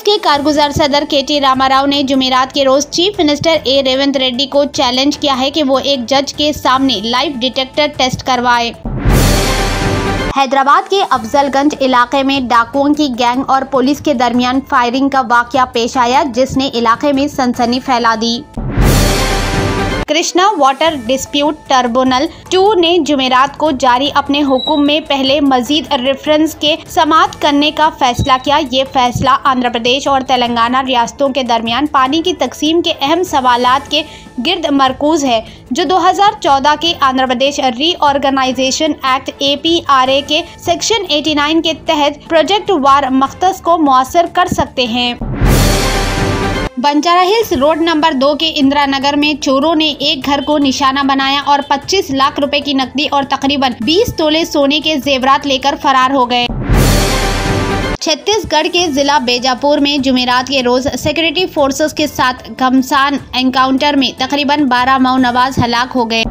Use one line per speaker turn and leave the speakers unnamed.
के कारगुजार सदर के.टी. रामाराव ने जुमेरात के रोज चीफ मिनिस्टर ए. रेवंत रेड्डी को चैलेंज किया है कि वो एक जज के सामने लाइव डिटेक्टर टेस्ट करवाए। हैदराबाद के अफजलगंज इलाके में डाकुओं की गैंग और पुलिस के दरमियान फायरिंग का वाकया पेश आया, जिसने इलाके में सनसनी फैला दी। कृष्णा वाटर डिस्प्यूट ट्रिब्यूनल 2 ने जुमेरात को जारी अपने हुक्म में पहले मजीद रेफरेंस के समाअत करने का फैसला किया। ये फैसला आंध्र प्रदेश और तेलंगाना रियासतों के दरमियान पानी की तकसीम के अहम सवालात के गिर्द मरकूज है, जो 2014 के Andhra Pradesh reorganisation act APRA के सेक्शन 89 के तहत प्रोजेक्ट वार मख्तस को मुअस्सर कर सकते हैं। बंजारा हिल्स रोड नंबर 2 के इंदिरा नगर में चोरों ने एक घर को निशाना बनाया और 25 लाख रुपए की नकदी और तकरीबन 20 तोले सोने के जेवरात लेकर फरार हो गए। छत्तीसगढ़ के जिला बीजापुर में जुमेरात के रोज सिक्योरिटी फोर्सेस के साथ घमासान एनकाउंटर में तकरीबन 12 माओ नवाज हलाक हो गए।